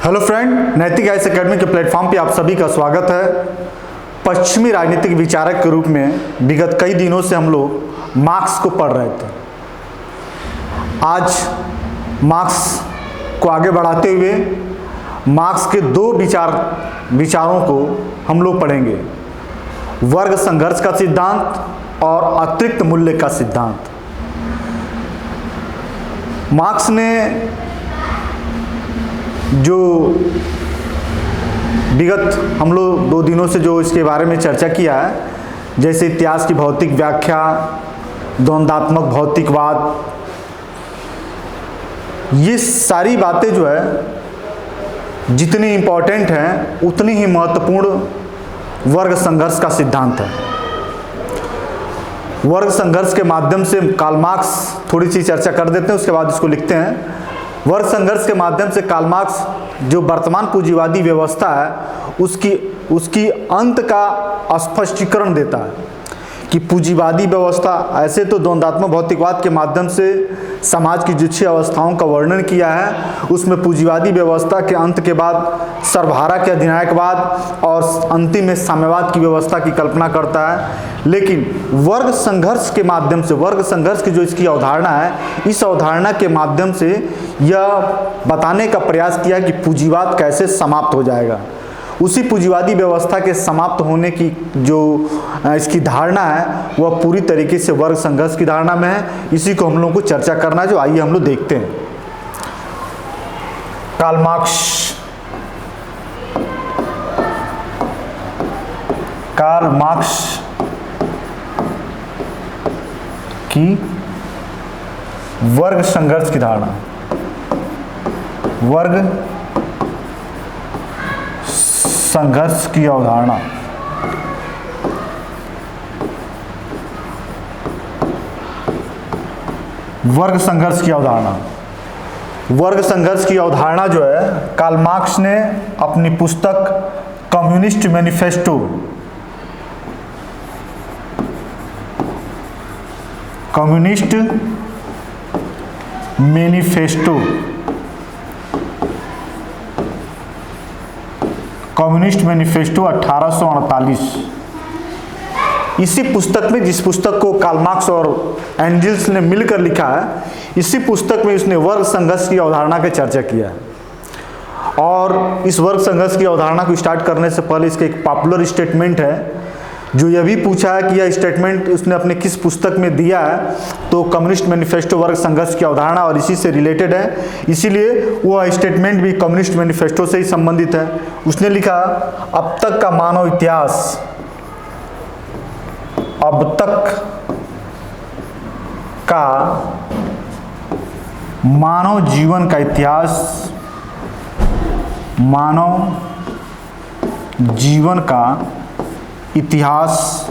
Hello friend, नैतिक IAS academy के platform पे आप सभी का स्वागत है। पश्चिमी राजनीतिक विचारक के रूप में विगत कई दिनों से हम लोग मार्क्स को पढ़ रहे थे। आज मार्क्स को आगे बढ़ाते हुए मार्क्स के दो विचारों को हम लोग पढ़ेंगे, वर्ग संघर्ष का सिद्धांत और अतिरिक्त मूल्य का सिद्धांत। मार्क्स ने जो विगत हम लोग 2 दिनों से जो इसके बारे में चर्चा किया है, जैसे इतिहास की भौतिक व्याख्या, द्वंद्वात्मक भौतिकवाद, ये सारी बातें जो है जितनी इम्पोर्टेंट हैं उतनी ही महत्वपूर्ण वर्ग संघर्ष का सिद्धांत है। वर्ग संघर्ष के माध्यम से कार्ल मार्क्स, थोड़ी सी चर्चा कर देते हैं उसके बाद इसको लिखते हैं। वर्ग संघर्ष के माध्यम से कार्ल मार्क्स जो वर्तमान पूंजीवादी व्यवस्था है उसकी अंत का स्पष्टीकरण देता है कि पूंजीवादी व्यवस्था, ऐसे तो द्वंद्वात्मक भौतिकवाद के माध्यम से समाज की जो 6 अवस्थाओं का वर्णन किया है, उसमें पूंजीवादी व्यवस्था के अंत के बाद सर्वहारा के अधिनायकवाद और अंतिम में साम्यवाद की व्यवस्था की कल्पना करता है। लेकिन वर्ग संघर्ष के माध्यम से, वर्ग संघर्ष की जो इसकी अवधारणा है, इस अवधारणा के माध्यम से यह बताने का प्रयास किया कि पूंजीवाद कैसे समाप्त हो जाएगा। उसी पूंजीवादी व्यवस्था के समाप्त होने की जो इसकी धारणा है वह पूरी तरीके से वर्ग संघर्ष की धारणा में है। इसी को हम लोगों को चर्चा करना है, जो आइए हम लोग देखते हैं। कार्ल मार्क्स की वर्ग संघर्ष की धारणा, वर्ग संघर्ष की अवधारणा। वर्ग संघर्ष की अवधारणा, वर्ग संघर्ष की अवधारणा जो है कार्ल मार्क्स ने अपनी पुस्तक कम्युनिस्ट मैनिफेस्टो, कम्युनिस्ट मैनिफेस्टो 1848, इसी पुस्तक में, जिस पुस्तक को कार्ल मार्क्स और एंजल्स ने मिलकर लिखा है, इसी पुस्तक में उसने वर्ग संघर्ष की अवधारणा की चर्चा किया है। और इस वर्ग संघर्ष की अवधारणा को स्टार्ट करने से पहले इसका एक पॉपुलर स्टेटमेंट है, जो यह भी पूछा है कि यह स्टेटमेंट उसने अपने किस पुस्तक में दिया है, तो कम्युनिस्ट मैनिफेस्टो वर्ग संघर्ष की अवधारणा और इसी से रिलेटेड है, इसीलिए वह स्टेटमेंट भी कम्युनिस्ट मैनिफेस्टो से ही संबंधित है। उसने लिखा, अब तक का मानव इतिहास, अब तक का मानव जीवन का इतिहास, मानव जीवन का इतिहास,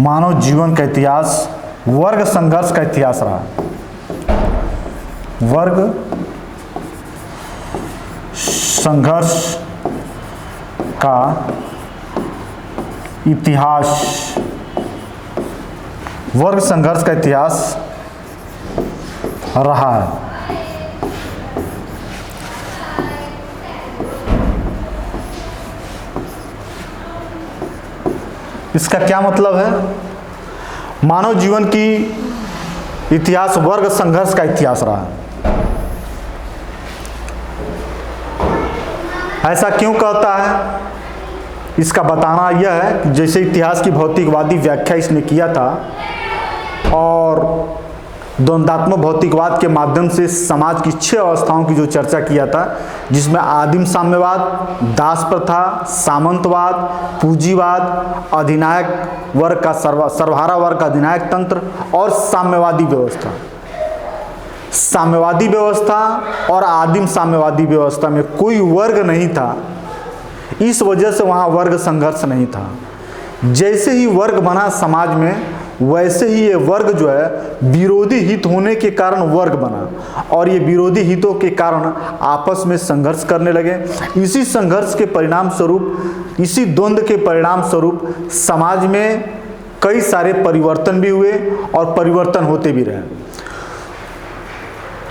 मानव जीवन का इतिहास वर्ग संघर्ष का इतिहास रहा। वर्ग संघर्ष का इतिहास, वर्ग संघर्ष का इतिहास रहा है। इसका क्या मतलब है? मानव जीवन की इतिहास वर्ग संघर्ष का इतिहास रहा है। ऐसा क्यों कहता है? इसका बताना यह है कि जैसे इतिहास की भौतिकवादी व्याख्या इसने किया था और द्वंद्वात्मक भौतिकवाद के माध्यम से समाज की 6 अवस्थाओं की जो चर्चा किया था, जिसमें आदिम साम्यवाद, दास प्रथा, सामंतवाद, पूंजीवाद, अधिनायक वर्ग का सर्वहारा वर्ग का अधिनायक तंत्र और साम्यवादी व्यवस्था। साम्यवादी व्यवस्था और आदिम साम्यवादी व्यवस्था में कोई वर्ग नहीं था, इस वजह से वहाँ वर्ग संघर्ष नहीं था। जैसे ही वर्ग बना समाज में, वैसे ही ये वर्ग जो है विरोधी हित होने के कारण वर्ग बना और ये विरोधी हितों के कारण आपस में संघर्ष करने लगे। इसी संघर्ष के परिणाम स्वरूप, इसी द्वंद्व के परिणाम स्वरूप समाज में कई सारे परिवर्तन भी हुए और परिवर्तन होते भी रहे।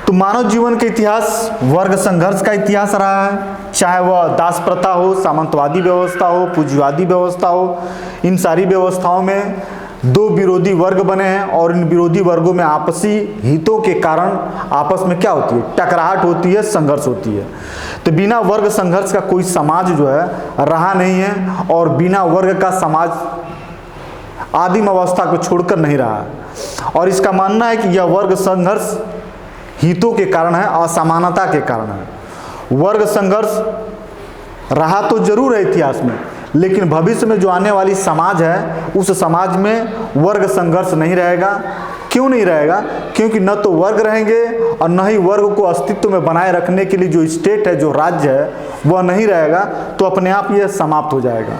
तो मानव जीवन का इतिहास वर्ग संघर्ष का इतिहास रहा है, चाहे वह दास प्रथा हो, सामंतवादी व्यवस्था हो, पूंजीवादी व्यवस्था हो। इन सारी व्यवस्थाओं में दो विरोधी वर्ग बने हैं और इन विरोधी वर्गों में आपसी हितों के कारण आपस में क्या होती है, टकराहट होती है, संघर्ष होती है। तो बिना वर्ग संघर्ष का कोई समाज जो है रहा नहीं है और बिना वर्ग का समाज आदिम अवस्था को छोड़कर नहीं रहा। और इसका मानना है कि यह वर्ग संघर्ष हितों के कारण है, असमानता के कारण है। वर्ग संघर्ष रहा तो जरूर है इतिहास में, लेकिन भविष्य में जो आने वाली समाज है उस समाज में वर्ग संघर्ष नहीं रहेगा। क्यों नहीं रहेगा? क्योंकि न तो वर्ग रहेंगे और न ही वर्ग को अस्तित्व में बनाए रखने के लिए जो स्टेट है, जो राज्य है, वह नहीं रहेगा। तो अपने आप यह समाप्त हो जाएगा।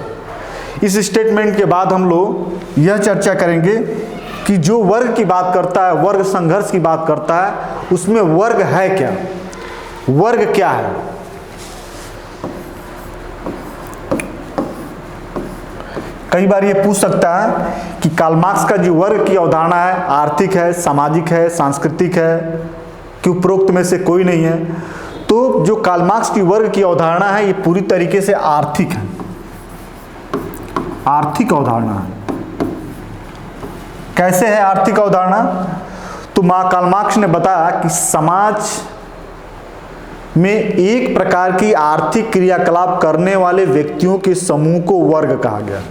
इस स्टेटमेंट के बाद हम लोग यह चर्चा करेंगे कि जो वर्ग की बात करता है, वर्ग संघर्ष की बात करता है, उसमें वर्ग है क्या, वर्ग क्या है। कई बार ये पूछ सकता है कि कार्ल मार्क्स का जो वर्ग की अवधारणा है, आर्थिक है, सामाजिक है, सांस्कृतिक है, कि उपरोक्त में से कोई नहीं है। तो जो कार्ल मार्क्स की वर्ग की अवधारणा है ये पूरी तरीके से आर्थिक है, आर्थिक अवधारणा है। कैसे है आर्थिक अवधारणा? तो कार्ल मार्क्स ने बताया कि समाज में एक प्रकार की आर्थिक क्रियाकलाप करने वाले व्यक्तियों के समूह को वर्ग कहा गया।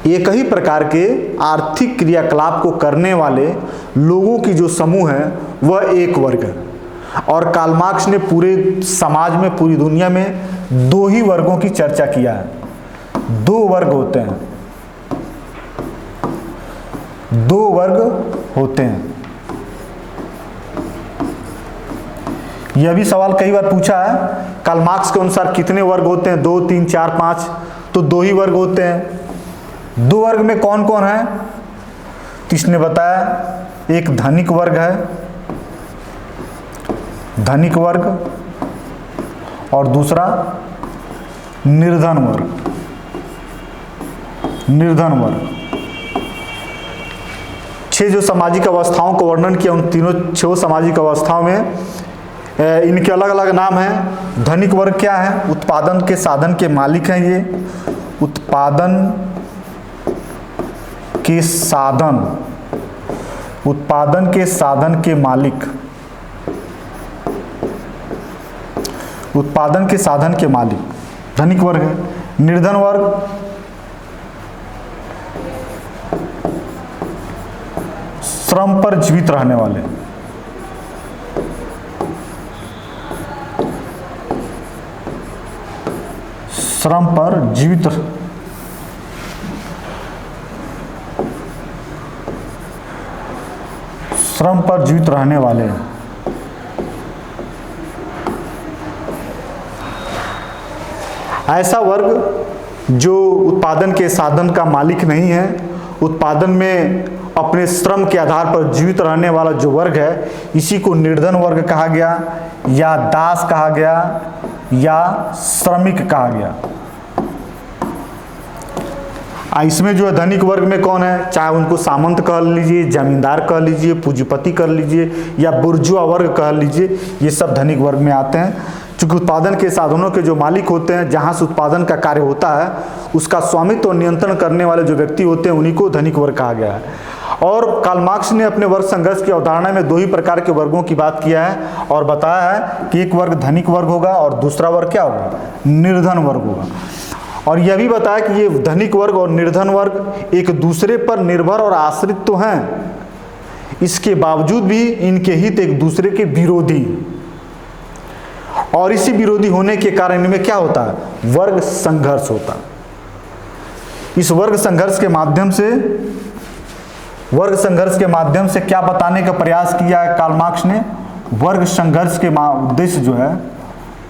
एक ही प्रकार के आर्थिक क्रियाकलाप को करने वाले लोगों की जो समूह है वह एक वर्ग है। और कार्ल मार्क्स ने पूरे समाज में, पूरी दुनिया में दो ही वर्गों की चर्चा किया है। दो वर्ग होते हैं, दो वर्ग होते हैं। यह भी सवाल कई बार पूछा है, कार्ल मार्क्स के अनुसार कितने वर्ग होते हैं? 2, 3, 4, 5। तो दो ही वर्ग होते हैं। दो वर्ग में कौन कौन है? तो इसने बताया, एक धनिक वर्ग है, धनिक वर्ग, और दूसरा निर्धन वर्ग, निर्धन वर्ग। 6 जो सामाजिक अवस्थाओं को वर्णन किया, उन तीनों 6 सामाजिक अवस्थाओं में इनके अलग अलग नाम हैं। धनिक वर्ग क्या है? उत्पादन के साधन के मालिक हैं। ये उत्पादन के साधन, उत्पादन के साधन के मालिक, उत्पादन के साधन के मालिक धनिक वर्ग है। निर्धन वर्ग श्रम पर जीवित रहने वाले, श्रम पर जीवित, श्रम पर जीवित रहने वाले। ऐसा वर्ग जो उत्पादन के साधन का मालिक नहीं है, उत्पादन में अपने श्रम के आधार पर जीवित रहने वाला जो वर्ग है, इसी को निर्धन वर्ग कहा गया, या दास कहा गया, या श्रमिक कहा गया। इसमें जो है धनिक वर्ग में कौन है? चाहे उनको सामंत कह लीजिए, जमींदार कह लीजिए, पूंजीपति कह लीजिए, या बुर्जुआ वर्ग कह लीजिए, ये सब धनिक वर्ग में आते हैं। क्योंकि उत्पादन के साधनों के जो मालिक होते हैं, जहाँ से उत्पादन का कार्य होता है, उसका स्वामित्व और नियंत्रण करने वाले जो व्यक्ति होते हैं, उन्हीं को धनिक वर्ग कहा गया है। और कार्ल मार्क्स ने अपने वर्ग संघर्ष की अवधारणा में दो ही प्रकार के वर्गों की बात किया है और बताया है कि एक वर्ग धनिक वर्ग होगा और दूसरा वर्ग क्या होगा? निर्धन वर्ग होगा। और यह भी बताया कि ये धनिक वर्ग और निर्धन वर्ग एक दूसरे पर निर्भर और आश्रित तो हैं, इसके बावजूद भी इनके हित एक दूसरे के विरोधी, और इसी विरोधी होने के कारण इनमें क्या होता है? वर्ग संघर्ष होता है। इस वर्ग संघर्ष के माध्यम से, वर्ग संघर्ष के माध्यम से क्या बताने का प्रयास किया है कार्ल मार्क्स ने? वर्ग संघर्ष के उद्देश्य जो है,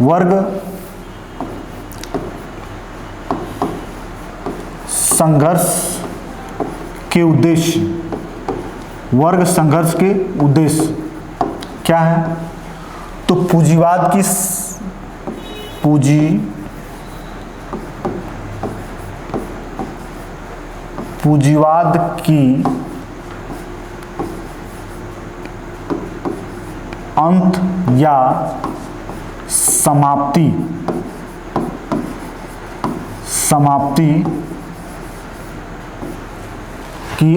वर्ग संघर्ष के उद्देश्य, वर्ग संघर्ष के उद्देश्य क्या है? तो पूंजीवाद की, पूंजीवाद की अंत या समाप्ति की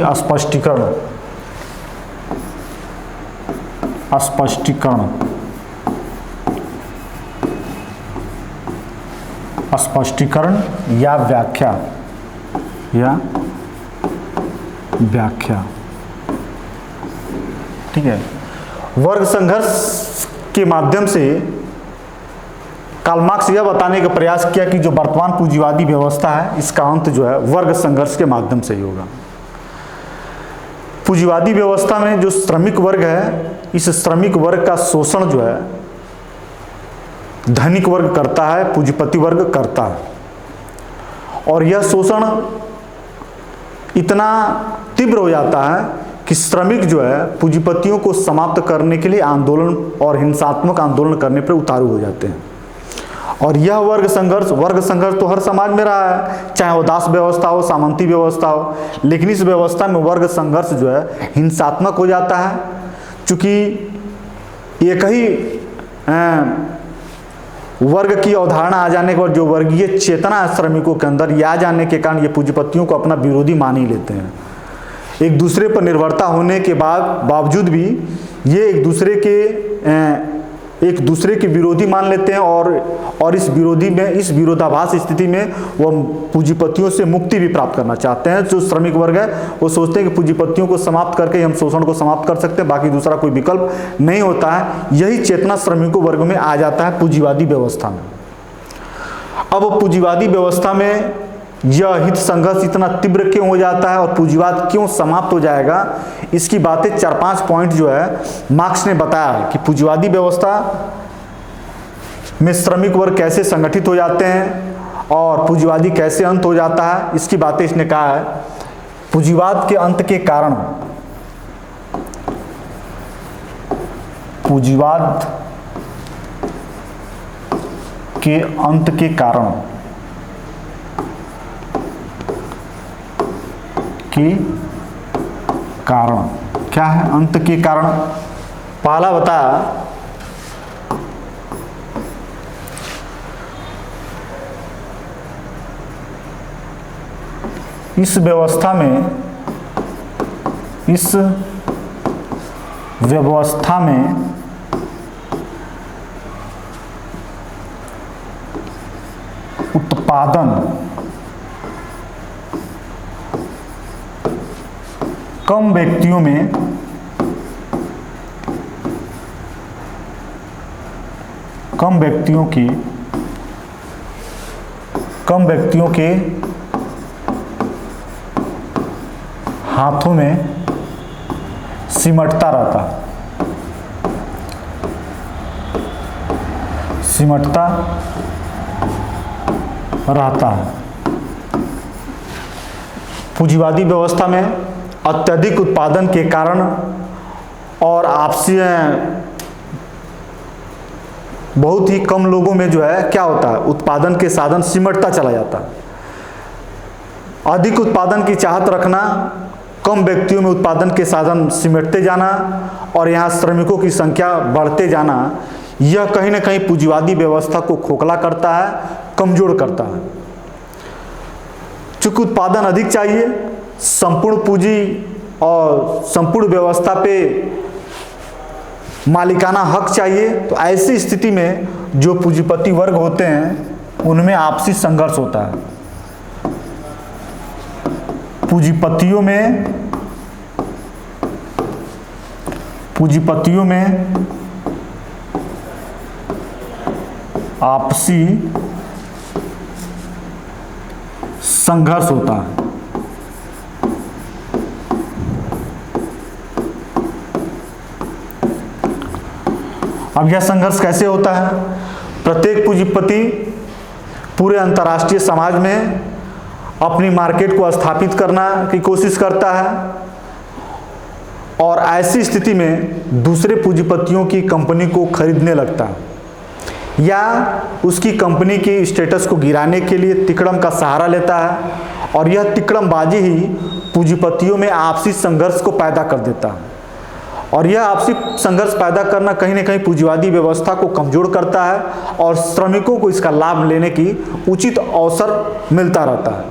स्पष्टीकरण या व्याख्या। ठीक है। वर्ग संघर्ष के माध्यम से कार्ल मार्क्स यह बताने का प्रयास किया कि जो वर्तमान पूंजीवादी व्यवस्था है इसका अंत जो है वर्ग संघर्ष के माध्यम से ही होगा। पूंजीवादी व्यवस्था में जो श्रमिक वर्ग है, इस श्रमिक वर्ग का शोषण जो है धनिक वर्ग करता है, पूंजीपति वर्ग करता है, और यह शोषण इतना तीव्र हो जाता है कि श्रमिक जो है पूंजीपतियों को समाप्त करने के लिए आंदोलन और हिंसात्मक आंदोलन करने पर उतारू हो जाते हैं। और यह वर्ग संघर्ष तो हर समाज में रहा है, चाहे वो दास व्यवस्था हो, सामंती व्यवस्था हो, लेकिन इस व्यवस्था में वर्ग संघर्ष जो है हिंसात्मक हो जाता है। चूंकि एक ही वर्ग की अवधारणा आ जाने के बाद जो वर्गीय चेतना है श्रमिकों के अंदर, ये आ जाने के कारण ये पूंजीपतियों को अपना विरोधी मान ही लेते हैं। एक दूसरे पर निर्भरता होने के बावजूद भी ये एक दूसरे के विरोधी मान लेते हैं, और इस विरोधाभास स्थिति में वो पूंजीपतियों से मुक्ति भी प्राप्त करना चाहते हैं। जो श्रमिक वर्ग है वो सोचते हैं कि पूंजीपतियों को समाप्त करके हम शोषण को समाप्त कर सकते हैं, बाकी दूसरा कोई विकल्प नहीं होता है। यही चेतना श्रमिकों वर्ग में आ जाता है पूंजीवादी व्यवस्था में। अब पूंजीवादी व्यवस्था में यह हित संघर्ष इतना तीव्र क्यों हो जाता है और पूंजीवाद क्यों समाप्त हो जाएगा, इसकी बातें 4-5 पॉइंट जो है मार्क्स ने बताया है कि पूंजीवादी व्यवस्था में श्रमिक वर्ग कैसे संगठित हो जाते हैं और पूंजीवादी कैसे अंत हो जाता है। इसकी बातें इसने कहा है। पूंजीवाद के अंत के कारण, पूंजीवाद के अंत के कारण क्या है? अंत के कारण पहला बताया इस व्यवस्था में उत्पादन कम व्यक्तियों के हाथों में सिमटता रहता है। पूंजीवादी व्यवस्था में अत्यधिक उत्पादन के कारण और आपसी बहुत ही कम लोगों में जो है क्या होता है, उत्पादन के साधन सिमटता चला जाता है। अधिक उत्पादन की चाहत रखना, कम व्यक्तियों में उत्पादन के साधन सिमटते जाना और यहाँ श्रमिकों की संख्या बढ़ते जाना, यह कहीं ना कहीं पूंजीवादी व्यवस्था को खोखला करता है, कमजोर करता है। चूंकि उत्पादन अधिक चाहिए, संपूर्ण पूंजी और संपूर्ण व्यवस्था पे मालिकाना हक चाहिए, तो ऐसी स्थिति में जो पूंजीपति वर्ग होते हैं उनमें आपसी संघर्ष होता है। पूंजीपतियों में आपसी संघर्ष होता है। अब यह संघर्ष कैसे होता है? प्रत्येक पूंजीपति पूरे अंतर्राष्ट्रीय समाज में अपनी मार्केट को स्थापित करना की कोशिश करता है और ऐसी स्थिति में दूसरे पूंजीपतियों की कंपनी को खरीदने लगता है या उसकी कंपनी की स्टेटस को गिराने के लिए तिकड़म का सहारा लेता है और यह तिकड़मबाजी ही पूंजीपतियों में आपसी संघर्ष को पैदा कर देता है। और यह आपसी संघर्ष पैदा करना कहीं न कहीं पूंजीवादी व्यवस्था को कमजोर करता है और श्रमिकों को इसका लाभ लेने की उचित अवसर मिलता रहता है।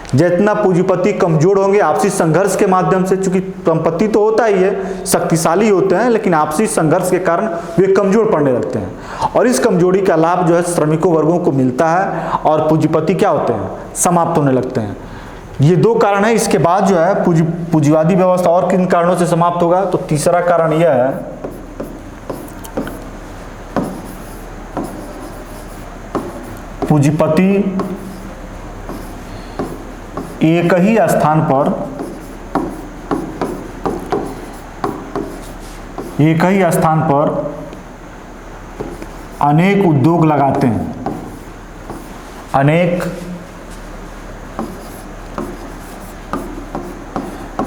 जितना पूंजीपति कमजोर होंगे आपसी संघर्ष के माध्यम से, चूंकि संपत्ति तो होता ही है, शक्तिशाली होते हैं, लेकिन आपसी संघर्ष के कारण वे कमजोर पड़ने लगते हैं और इस कमजोरी का लाभ जो है श्रमिकों वर्गों को मिलता है और पूंजीपति क्या होते हैं, समाप्त होने लगते हैं। ये दो कारण है। इसके बाद जो है पूंजीवादी व्यवस्था और किन कारणों से समाप्त होगा, तो तीसरा कारण यह है पूंजीपति एक ही स्थान पर अनेक उद्योग लगाते हैं, अनेक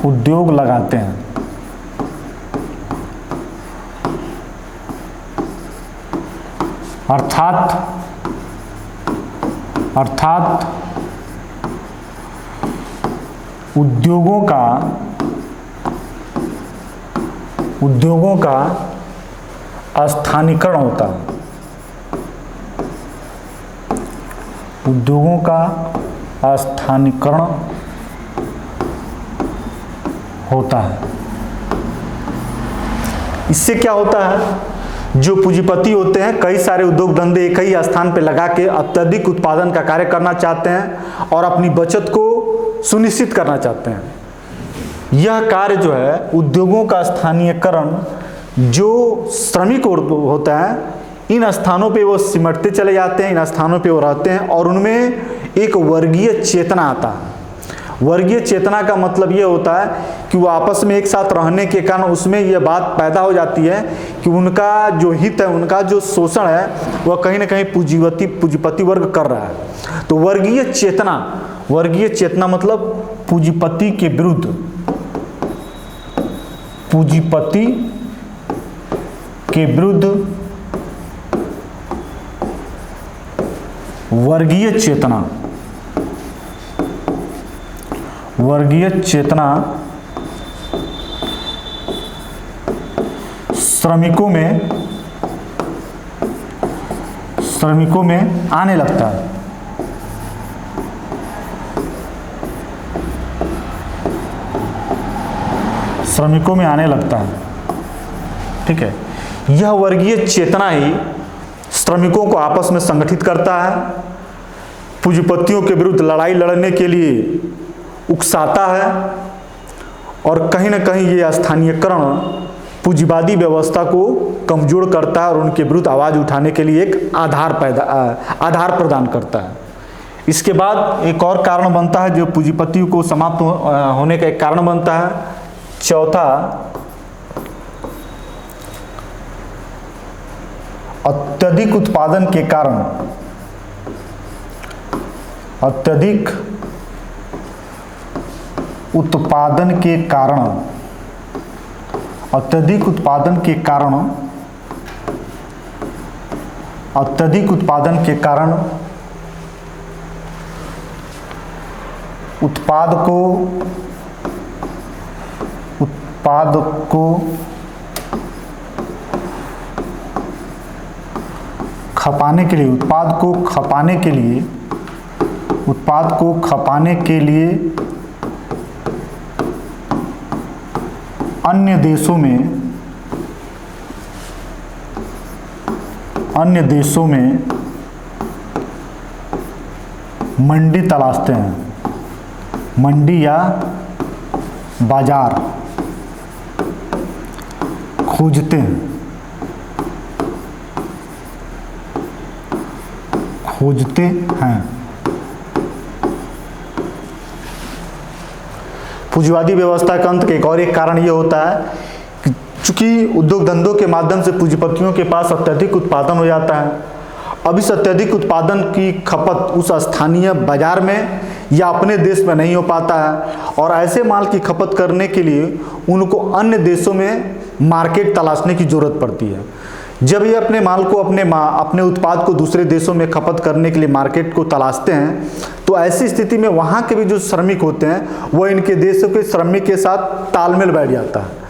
उद्योग लगाते हैं। अर्थात उद्योगों का स्थानीयकरण होता है। उद्योगों का स्थानीयकरण होता है। इससे क्या होता है, जो पूंजीपति होते हैं कई सारे उद्योग धंधे एक ही स्थान पर लगा के अत्यधिक उत्पादन का कार्य करना चाहते हैं और अपनी बचत को सुनिश्चित करना चाहते हैं। यह कार्य जो है उद्योगों का स्थानीयकरण, जो श्रमिक होता है इन स्थानों पे वो सिमटते चले जाते हैं, इन स्थानों पे वो रहते हैं और उनमें एक वर्गीय चेतना आता है। वर्गीय चेतना का मतलब ये होता है कि वो आपस में एक साथ रहने के कारण उसमें यह बात पैदा हो जाती है कि उनका जो हित है, उनका जो शोषण है वह कहीं ना कहीं पूंजीपति वर्ग कर रहा है। तो वर्गीय चेतना मतलब पूंजीपति के विरुद्ध, पूंजीपति के विरुद्ध वर्गीय चेतना श्रमिकों में आने लगता है। श्रमिकों में आने लगता है, ठीक है। यह वर्गीय चेतना ही श्रमिकों को आपस में संगठित करता है, पूंजीपतियों के विरुद्ध लड़ाई लड़ने के लिए उकसाता है और कहीं ना कहीं ये स्थानीयकरण पूंजीवादी व्यवस्था को कमजोर करता है और उनके विरुद्ध आवाज उठाने के लिए एक आधार प्रदान करता है। इसके बाद एक और कारण बनता है जो पूंजीपतियों को समाप्त होने का एक कारण बनता है, चौथा अत्यधिक उत्पादन के कारण, अत्यधिक उत्पादन के कारण उत्पाद को खपाने के लिए अन्य देशों में मंडी तलाशते हैं, मंडी या बाजार खोजते हैं। पूंजीवादी व्यवस्था का अंत का एक और एक कारण यह होता है कि चूंकि उद्योग धंधों के माध्यम से पूंजीपतियों के पास अत्यधिक उत्पादन हो जाता है, अब इस अत्यधिक उत्पादन की खपत उस स्थानीय बाजार में या अपने देश में नहीं हो पाता है और ऐसे माल की खपत करने के लिए उनको अन्य देशों में मार्केट तलाशने की जरूरत पड़ती है। जब ये अपने माल को अपने उत्पाद को दूसरे देशों में खपत करने के लिए मार्केट को तलाशते हैं, तो ऐसी स्थिति में वहाँ के भी जो श्रमिक होते हैं वो इनके देशों के श्रमिक के साथ तालमेल बैठ जाता है।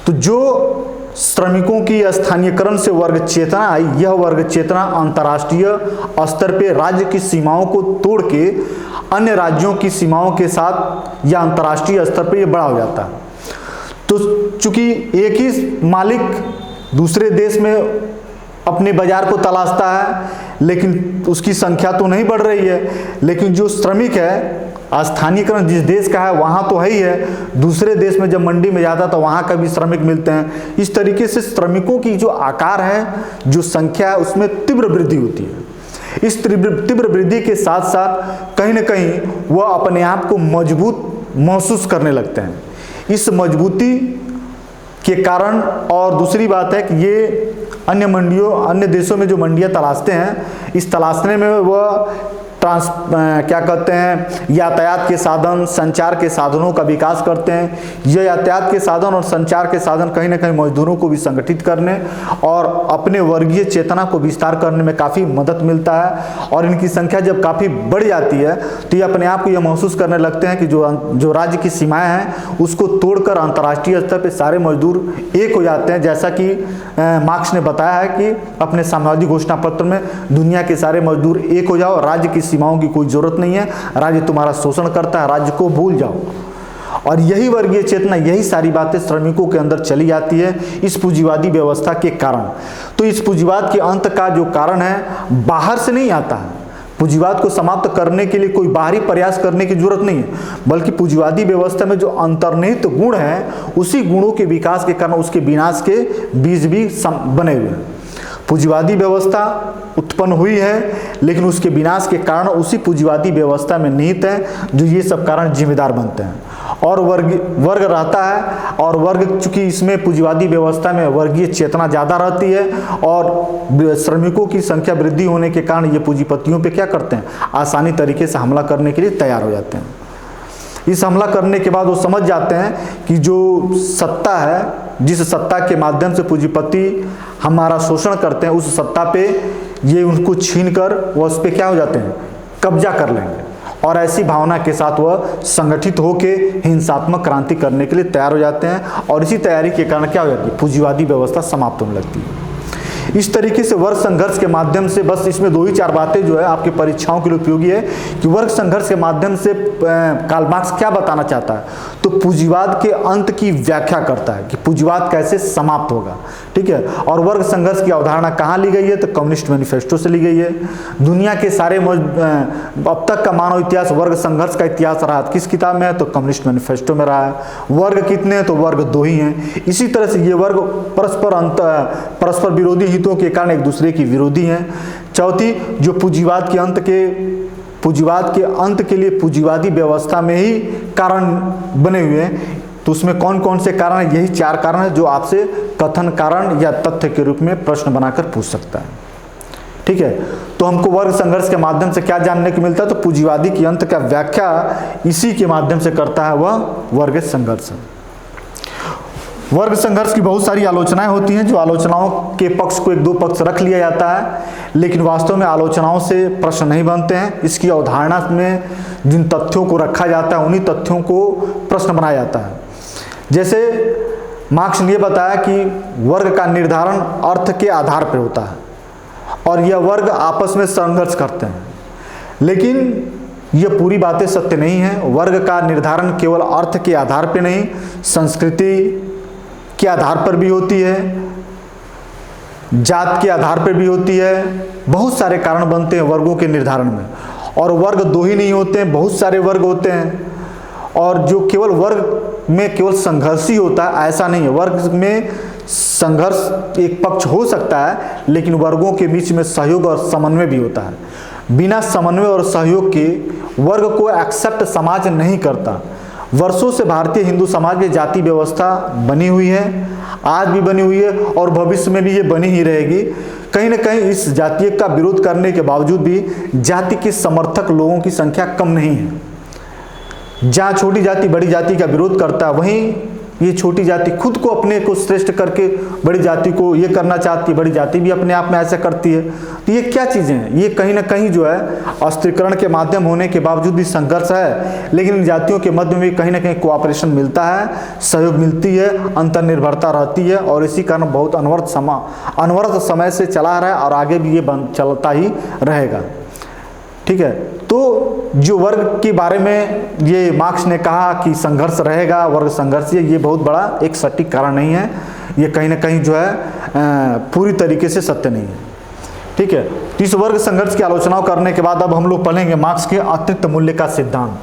तो जो श्रमिकों की स्थानीयकरण से वर्ग चेतना आई, यह वर्ग चेतना अंतर्राष्ट्रीय स्तर पे राज्य की सीमाओं को तोड़ के अन्य राज्यों की सीमाओं के साथ या अंतर्राष्ट्रीय स्तर पे ये बड़ा हो जाता है। तो चूंकि एक ही मालिक दूसरे देश में अपने बाजार को तलाशता है, लेकिन उसकी संख्या तो नहीं बढ़ रही है, लेकिन जो श्रमिक है स्थानीयकरण जिस देश का है वहाँ तो है ही है, दूसरे देश में जब मंडी में जाता तो वहाँ का भी श्रमिक मिलते हैं। इस तरीके से श्रमिकों की जो आकार है, जो संख्या है, उसमें तीव्र वृद्धि होती है। इस तीव्र वृद्धि के साथ साथ कहीं ना कहीं वह अपने आप को मजबूत महसूस करने लगते हैं। इस मजबूती के कारण, और दूसरी बात है कि ये अन्य देशों में जो मंडियाँ तलाशते हैं, इस तलाशने में वह क्या कहते हैं, यातायात के साधन, संचार के साधनों का विकास करते हैं। ये यातायात के साधन और संचार के साधन कहीं ना कहीं मजदूरों को भी संगठित करने और अपने वर्गीय चेतना को विस्तार करने में काफ़ी मदद मिलता है। और इनकी संख्या जब काफ़ी बढ़ जाती है तो ये अपने आप को यह महसूस करने लगते हैं कि जो राज्य की सीमाएँ हैं उसको तोड़कर अंतर्राष्ट्रीय स्तर पर सारे मजदूर एक हो जाते हैं। जैसा कि मार्क्स ने बताया है कि अपने साम्यवादी घोषणा पत्र में दुनिया के सारे मजदूर एक हो जाओ, राज्य की सीमाओं की कोई जरूरत नहीं है, राज्य तुम्हारा शोषण करता है, राज्य को भूल जाओ। और यही वर्गीय चेतना, यही सारी बातें श्रमिकों के अंदर चली जाती है इस पूंजीवादी व्यवस्था के कारण। तो इस पूंजीवाद के अंत का जो कारण है बाहर से नहीं आता है। पूंजीवाद को समाप्त करने के लिए कोई बाहरी प्रयास करने की जरूरत नहीं है, बल्कि पूंजीवादी व्यवस्था में जो अंतर्निहित गुण है उसी गुणों के विकास के कारण उसके विनाश के बीज भी बने हुए हैं। पूंजीवादी व्यवस्था उत्पन्न हुई है, लेकिन उसके विनाश के कारण उसी पूंजीवादी व्यवस्था में निहित है जो ये सब कारण जिम्मेदार बनते हैं। और वर्ग रहता है, और वर्ग चूंकि इसमें पूंजीवादी व्यवस्था में वर्गीय चेतना ज़्यादा रहती है और श्रमिकों की संख्या वृद्धि होने के कारण ये पूंजीपतियों पे क्या करते हैं, आसानी तरीके से हमला करने के लिए तैयार हो जाते हैं। इस हमला करने के बाद वो समझ जाते हैं कि जो सत्ता है, जिस सत्ता के माध्यम से पूंजीपति हमारा शोषण करते हैं, उस सत्ता पे ये उनको छीन कर वह उस पर क्या हो जाते हैं, कब्जा कर लेंगे। और ऐसी भावना के साथ वह संगठित होकर हिंसात्मक क्रांति करने के लिए तैयार हो जाते हैं। और इसी तैयारी के कारण क्या हो जाती है, पूंजीवादी व्यवस्था समाप्त होने लगती है। इस तरीके से वर्ग संघर्ष के माध्यम से, बस इसमें 2 ही 4 बातें जो है आपकी परीक्षाओं के लिए उपयोगी है कि वर्ग संघर्ष के माध्यम से कार्ल मार्क्स क्या बताना चाहता है, तो पूंजीवाद के अंत की व्याख्या करता है कि पूंजीवाद कैसे समाप्त होगा। ठीक है, और वर्ग संघर्ष की अवधारणा कहाँ ली गई है, तो कम्युनिस्ट मैनिफेस्टो से ली गई है। दुनिया के सारे अब तक का मानव इतिहास वर्ग संघर्ष का इतिहास रहा, किस किताब में है, तो कम्युनिस्ट मैनिफेस्टो में रहा है। वर्ग कितने हैं, तो वर्ग 2 ही हैं। इसी तरह से ये वर्ग परस्पर विरोधी हितों के कारण एक दूसरे की विरोधी हैं। चौथी, जो पूंजीवाद के अंत के लिए पूंजीवादी व्यवस्था में ही कारण बने हुए हैं, तो उसमें कौन कौन से कारण हैं, यही 4 कारण हैं जो आपसे कथन कारण या तथ्य के रूप में प्रश्न बनाकर पूछ सकता है। ठीक है, तो हमको वर्ग संघर्ष के माध्यम से क्या जानने को मिलता है, तो पूंजीवादी की अंत का व्याख्या इसी के माध्यम से करता है वह वर्ग संघर्ष। वर्ग संघर्ष की बहुत सारी आलोचनाएं होती हैं, जो आलोचनाओं के पक्ष को 1-2 पक्ष रख लिया जाता है, लेकिन वास्तव में आलोचनाओं से प्रश्न नहीं बनते हैं। इसकी अवधारणा में जिन तथ्यों को रखा जाता है उन्हीं तथ्यों को प्रश्न बनाया जाता है। जैसे मार्क्स ने बताया कि वर्ग का निर्धारण अर्थ के आधार पर होता है और यह वर्ग आपस में संघर्ष करते हैं, लेकिन यह पूरी बातें सत्य नहीं है। वर्ग का निर्धारण केवल अर्थ के आधार पर नहीं, संस्कृति के आधार पर भी होती है, जात के आधार पर भी होती है। बहुत सारे कारण बनते हैं वर्गों के निर्धारण में, और वर्ग 2 ही नहीं होते हैं, बहुत सारे वर्ग होते हैं। और जो केवल वर्ग में केवल संघर्ष ही होता है ऐसा नहीं है, वर्ग में संघर्ष एक पक्ष हो सकता है, लेकिन वर्गों के बीच में सहयोग और समन्वय भी होता है। बिना समन्वय और सहयोग के वर्ग को एक्सेप्ट समाज नहीं करता। वर्षों से भारतीय हिंदू समाज में जाति व्यवस्था बनी हुई है, आज भी बनी हुई है और भविष्य में भी ये बनी ही रहेगी। कहीं ना कहीं इस जातीय का विरोध करने के बावजूद भी जाति के समर्थक लोगों की संख्या कम नहीं है। जहाँ छोटी जाति बड़ी जाति का विरोध करता है, वहीं ये छोटी जाति खुद को अपने को श्रेष्ठ करके बड़ी जाति को ये करना चाहती है, बड़ी जाति भी अपने आप में ऐसा करती है। तो ये क्या चीज़ें हैं? ये कहीं ना कहीं जो है अस्त्रीकरण के माध्यम होने के बावजूद भी संघर्ष है, लेकिन इन जातियों के मध्य में कहीं ना कहीं कोऑपरेशन मिलता है, सहयोग मिलती है, अंतर्निर्भरता रहती है, और इसी कारण बहुत अनवरत समय से चला रहा है और आगे भी ये चलता ही रहेगा। ठीक है, तो जो वर्ग के बारे में ये मार्क्स ने कहा कि संघर्ष रहेगा, वर्ग संघर्ष, ये बहुत बड़ा एक सटीक कारण नहीं है, ये कहीं ना कहीं जो है पूरी तरीके से सत्य नहीं है। ठीक है, तो इस वर्ग संघर्ष की आलोचना करने के बाद अब हम लोग पढ़ेंगे मार्क्स के अतिरिक्त मूल्य का सिद्धांत।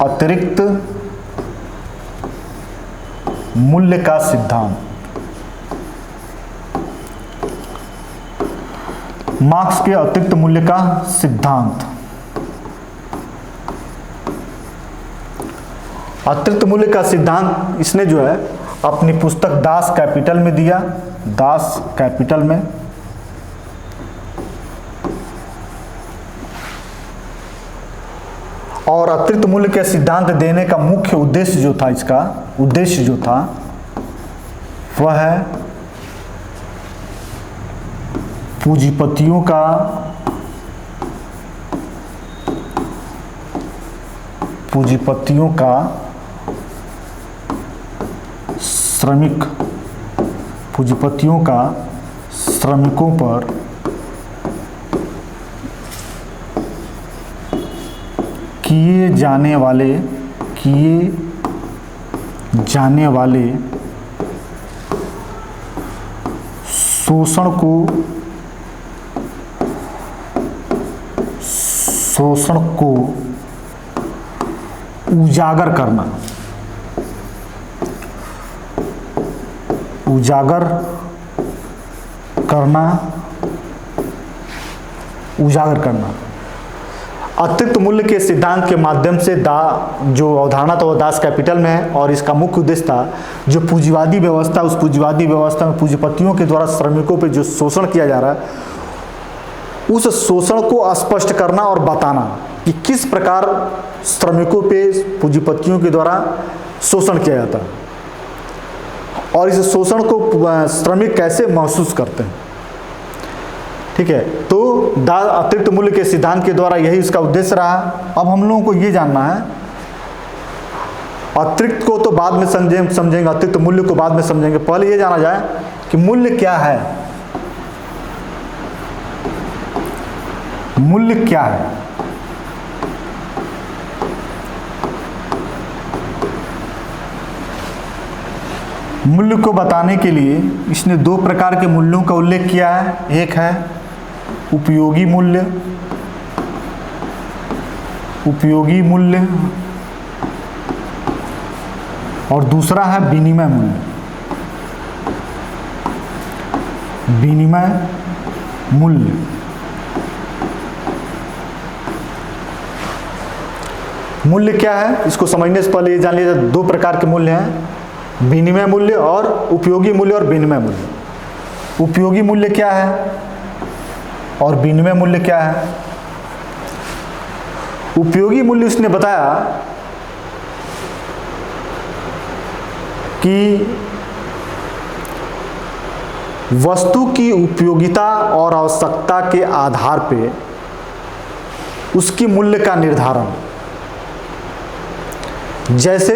अतिरिक्त मूल्य का सिद्धांत। मार्क्स के अतिरिक्त मूल्य का सिद्धांत। अतिरिक्त मूल्य का सिद्धांत इसने जो है अपनी पुस्तक दास कैपिटल में दिया, दास कैपिटल में। और अतिरिक्त मूल्य के सिद्धांत देने का मुख्य उद्देश्य जो था, इसका उद्देश्य जो था वह है पूंजीपतियों का श्रमिकों पर किए जाने वाले शोषण को उजागर करना अतिरिक्त मूल्य के सिद्धांत के माध्यम से जो अवधारणा था वो दास कैपिटल में है, और इसका मुख्य उद्देश्य था जो पूंजीवादी व्यवस्था, उस पूंजीवादी व्यवस्था में पूंजीपतियों के द्वारा श्रमिकों पे जो शोषण किया जा रहा है, उस शोषण को स्पष्ट करना और बताना कि किस प्रकार श्रमिकों पे पूंजीपतियों के द्वारा शोषण किया जाता है और इस शोषण को श्रमिक कैसे महसूस करते हैं। ठीक है, तो अतिरिक्त मूल्य के सिद्धांत के द्वारा यही इसका उद्देश्य रहा। अब हम लोगों को ये जानना है, अतिरिक्त को तो बाद में समझेंगे, अतिरिक्त मूल्य को बाद में समझेंगे, पहले ये जाना जाए कि मूल्य क्या है। मूल्य क्या है? मूल्य को बताने के लिए इसने दो प्रकार के मूल्यों का उल्लेख किया है। एक है उपयोगी मूल्य और दूसरा है विनिमय मूल्य। मूल्य क्या है, इसको समझने से पहले ये जान लीजिए दो प्रकार के मूल्य हैं, विनिमय मूल्य और उपयोगी मूल्य और विनिमय मूल्य। उपयोगी मूल्य क्या है और विनिमय मूल्य क्या है? उपयोगी मूल्य उसने बताया कि वस्तु की उपयोगिता और आवश्यकता के आधार पे उसकी मूल्य का निर्धारण। जैसे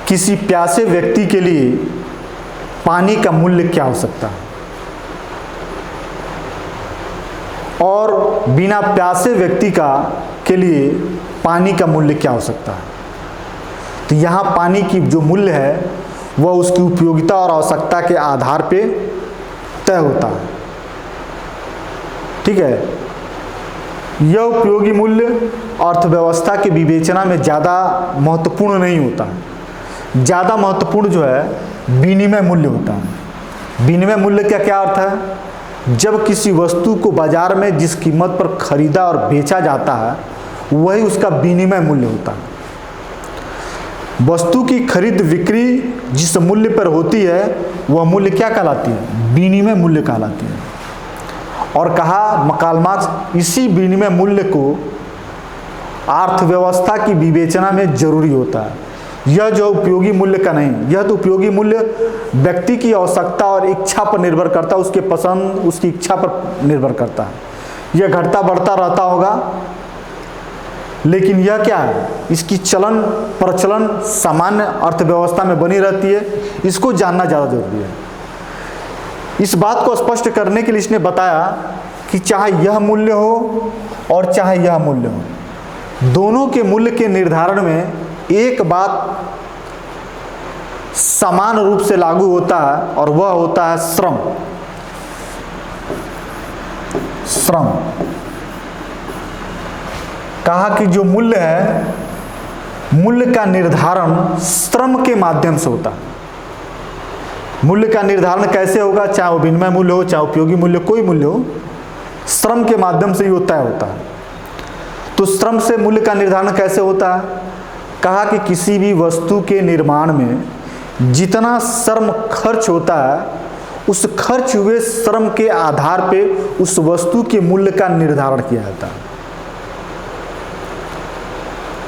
किसी प्यासे व्यक्ति के लिए पानी का मूल्य क्या हो सकता है और बिना प्यासे व्यक्ति के लिए पानी का मूल्य क्या हो सकता है। तो यहाँ पानी की जो मूल्य है वह उसकी उपयोगिता और आवश्यकता के आधार पे तय होता है। ठीक है, यह उपयोगी मूल्य अर्थव्यवस्था की विवेचना में ज़्यादा महत्वपूर्ण नहीं होता है। ज़्यादा महत्वपूर्ण जो है विनिमय मूल्य होता है। विनिमय मूल्य का क्या अर्थ है? जब किसी वस्तु को बाजार में जिस कीमत पर खरीदा और बेचा जाता है वही उसका विनिमय मूल्य होता है। वस्तु की खरीद बिक्री जिस मूल्य पर होती है वह मूल्य क्या कहलाती है? विनिमय मूल्य कहलाती है। और कहा कार्ल मार्क्स इसी विनिमय मूल्य को अर्थव्यवस्था की विवेचना में जरूरी होता है। यह जो उपयोगी मूल्य का नहीं, यह तो उपयोगी मूल्य व्यक्ति की आवश्यकता और इच्छा पर निर्भर करता है, उसके पसंद उसकी इच्छा पर निर्भर करता है। यह घटता बढ़ता रहता होगा, लेकिन यह क्या है, इसकी चलन प्रचलन सामान्य अर्थव्यवस्था में बनी रहती है। इसको जानना ज़्यादा जरूरी है। इस बात को स्पष्ट करने के लिए इसने बताया कि चाहे यह मूल्य हो और चाहे यह मूल्य हो, दोनों के मूल्य के निर्धारण में एक बात समान रूप से लागू होता है और वह होता है श्रम। श्रम कहा कि जो मूल्य है, मूल्य का निर्धारण श्रम के माध्यम से होता है। मूल्य का निर्धारण कैसे होगा, चाहे वो विनिमय मूल्य हो, चाहे उपयोगी मूल्य, कोई मूल्य हो, श्रम के माध्यम से ही तय होता है। तो श्रम से मूल्य का निर्धारण कैसे होता है? कहा कि किसी भी वस्तु के निर्माण में जितना श्रम खर्च होता है, उस खर्च हुए श्रम के आधार पे उस वस्तु के मूल्य का निर्धारण किया जाता है।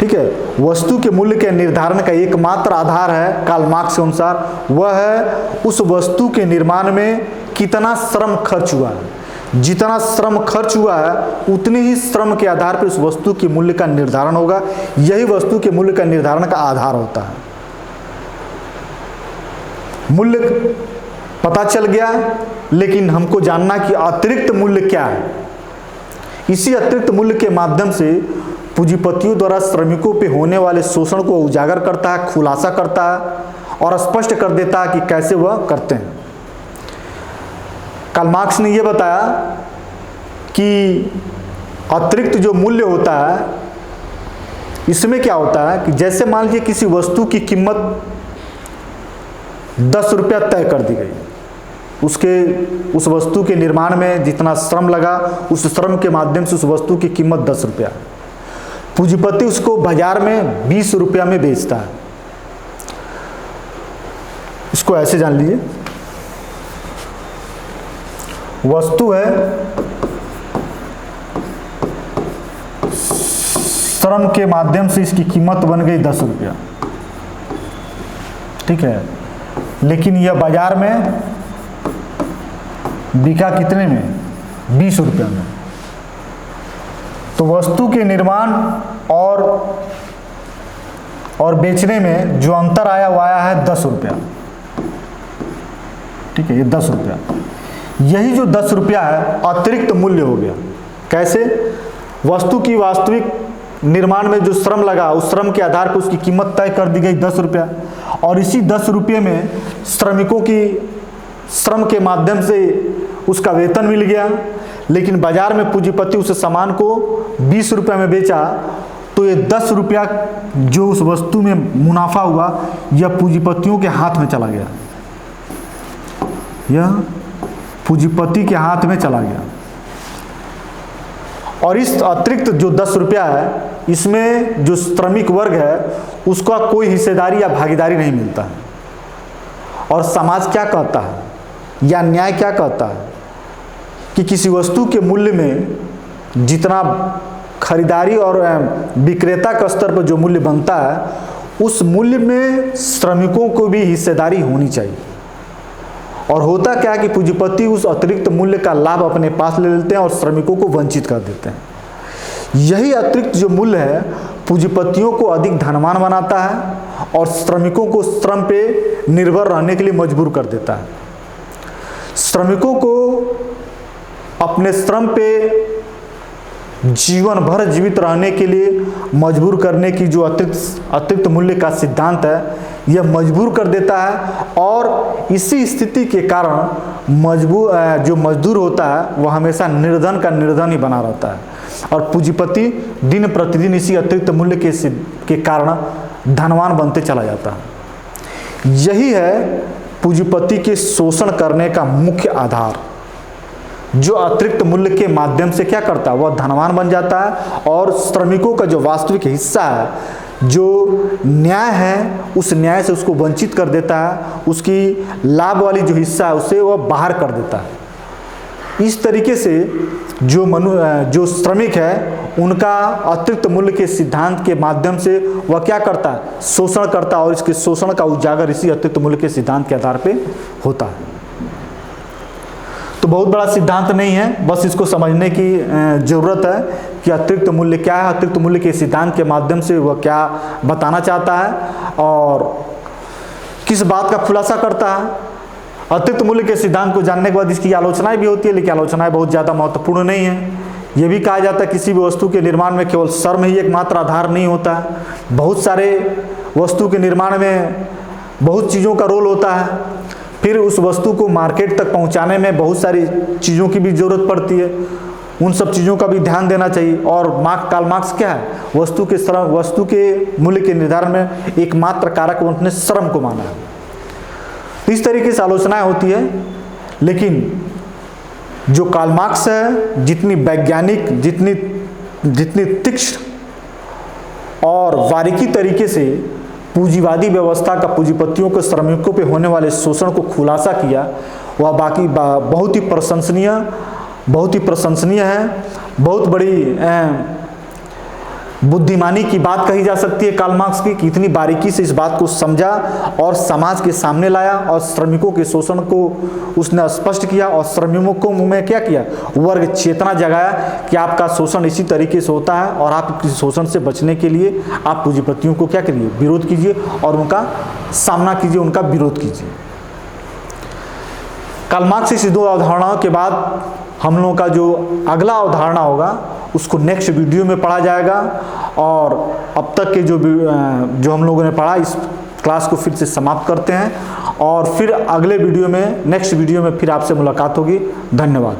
ठीक है, वस्तु के मूल्य के निर्धारण का एकमात्र आधार है कार्ल मार्क्स के अनुसार, वह है उस वस्तु के निर्माण में कितना श्रम खर्च हुआ है। जितना श्रम खर्च हुआ है उतने ही श्रम के आधार पर उस वस्तु के मूल्य का निर्धारण होगा। यही वस्तु के मूल्य का निर्धारण का आधार होता है। मूल्य पता चल गया, लेकिन हमको जानना कि अतिरिक्त मूल्य क्या है। इसी अतिरिक्त मूल्य के माध्यम से पूंजीपतियों द्वारा श्रमिकों पे होने वाले शोषण को उजागर करता है, खुलासा करता है और स्पष्ट कर देता है कि कैसे वह करते हैं। कार्ल मार्क्स ने यह बताया कि अतिरिक्त जो मूल्य होता है, इसमें क्या होता है कि जैसे मान लीजिए किसी वस्तु की कीमत 10 रुपया तय कर दी गई, उस वस्तु के निर्माण में जितना श्रम लगा, उस श्रम के माध्यम से उस वस्तु की कीमत 10 रुपया, पूंजीपति उसको बाजार में 20 रुपया में बेचता है। इसको ऐसे जान लीजिए, वस्तु है, श्रम के माध्यम से इसकी कीमत बन गई 10 रुपया, ठीक है, लेकिन यह बाजार में बिका कितने में? 20 रुपया में। तो वस्तु के निर्माण और बेचने में जो अंतर आया वो आया है 10 रुपया। ठीक है, ये 10 रुपया, यही जो 10 रुपया है अतिरिक्त मूल्य हो गया। कैसे? वस्तु की वास्तविक निर्माण में जो श्रम लगा, उस श्रम के आधार पर उसकी कीमत तय कर दी गई 10 रुपया, और इसी 10 रुपये में श्रमिकों की श्रम के माध्यम से उसका वेतन मिल गया। लेकिन बाजार में पूंजीपति उस सामान को 20 रुपये में बेचा, तो ये 10 रुपया जो उस वस्तु में मुनाफा हुआ, यह पूंजीपतियों के हाथ में चला गया, यह पूंजीपति के हाथ में चला गया। और इस अतिरिक्त जो 10 रुपया है, इसमें जो श्रमिक वर्ग है उसका कोई हिस्सेदारी या भागीदारी नहीं मिलता है। और समाज क्या कहता है या न्याय क्या कहता है कि किसी वस्तु के मूल्य में जितना खरीदारी और विक्रेता के स्तर पर जो मूल्य बनता है, उस मूल्य में श्रमिकों को भी हिस्सेदारी होनी चाहिए। और होता क्या है कि पूंजीपति उस अतिरिक्त मूल्य का लाभ अपने पास ले लेते हैं और श्रमिकों को वंचित कर देते हैं। यही अतिरिक्त जो मूल्य है पूंजीपतियों को अधिक धनवान बनाता है और श्रमिकों को श्रम पे निर्भर रहने के लिए मजबूर कर देता है। श्रमिकों को अपने श्रम पे जीवन भर जीवित रहने के लिए मजबूर करने की जो अतिरिक्त मूल्य का सिद्धांत है, यह मजबूर कर देता है। और इसी स्थिति के कारण जो मजदूर होता है वह हमेशा निर्धन का निर्धन ही बना रहता है, और पूंजीपति दिन प्रतिदिन इसी अतिरिक्त मूल्य के कारण धनवान बनते चला जाता है। यही है पूंजीपति के शोषण करने का मुख्य आधार। जो अतिरिक्त मूल्य के माध्यम से क्या करता है, वह धनवान बन जाता है और श्रमिकों का जो वास्तविक हिस्सा है, जो न्याय है, उस न्याय से उसको वंचित कर देता है। उसकी लाभ वाली जो हिस्सा है उसे वह बाहर कर देता है। इस तरीके से जो श्रमिक है उनका अतिरिक्त मूल्य के सिद्धांत के माध्यम से वह क्या करता है, शोषण करता है, और इसके शोषण का उजागर इसी अतिरिक्त मूल्य के सिद्धांत के आधार पे होता है। तो बहुत बड़ा सिद्धांत नहीं है, बस इसको समझने की ज़रूरत है कि अतिरिक्त मूल्य क्या है, अतिरिक्त मूल्य के सिद्धांत के माध्यम से वह क्या बताना चाहता है और किस बात का खुलासा करता है। अतिरिक्त मूल्य के सिद्धांत को जानने के बाद इसकी आलोचनाएं भी होती है, लेकिन आलोचनाएं बहुत ज़्यादा महत्वपूर्ण नहीं है। यह भी कहा जाता है किसी भी वस्तु के निर्माण में केवल श्रम ही एकमात्र आधार नहीं होता है, बहुत सारे वस्तु के निर्माण में बहुत चीज़ों का रोल होता है। फिर उस वस्तु को मार्केट तक पहुंचाने में बहुत सारी चीज़ों की भी ज़रूरत पड़ती है, उन सब चीज़ों का भी ध्यान देना चाहिए। और कार्ल मार्क्स क्या है, वस्तु के मूल्य के निर्धारण में एकमात्र कारक उन्होंने श्रम को माना है। इस तरीके से आलोचनाएं होती है, लेकिन जो कार्ल मार्क्स है जितनी वैज्ञानिक, जितनी तीक्ष्ण और बारीकी तरीके से पूंजीवादी व्यवस्था का पूंजीपतियों के श्रमिकों पे होने वाले शोषण को खुलासा किया, वह बाकी बहुत ही प्रशंसनीय है। बहुत बड़ी बुद्धिमानी की बात कही जा सकती है कार्ल मार्क्स की, कि इतनी बारीकी से इस बात को समझा और समाज के सामने लाया और श्रमिकों के शोषण को उसने स्पष्ट किया और श्रमिकों में क्या किया, वर्ग चेतना जगाया कि आपका शोषण इसी तरीके से होता है और आप किसी शोषण से बचने के लिए आप पूंजीपतियों को क्या करिए, विरोध कीजिए और उनका सामना कीजिए, उनका विरोध कीजिए। कार्ल मार्क्स इस दो अवधारणाओं के बाद हम लोगों का जो अगला अवधारणा होगा उसको नेक्स्ट वीडियो में पढ़ा जाएगा। और अब तक के जो हम लोगों ने पढ़ा, इस क्लास को फिर से समाप्त करते हैं और फिर अगले वीडियो में, नेक्स्ट वीडियो में फिर आपसे मुलाकात होगी। धन्यवाद।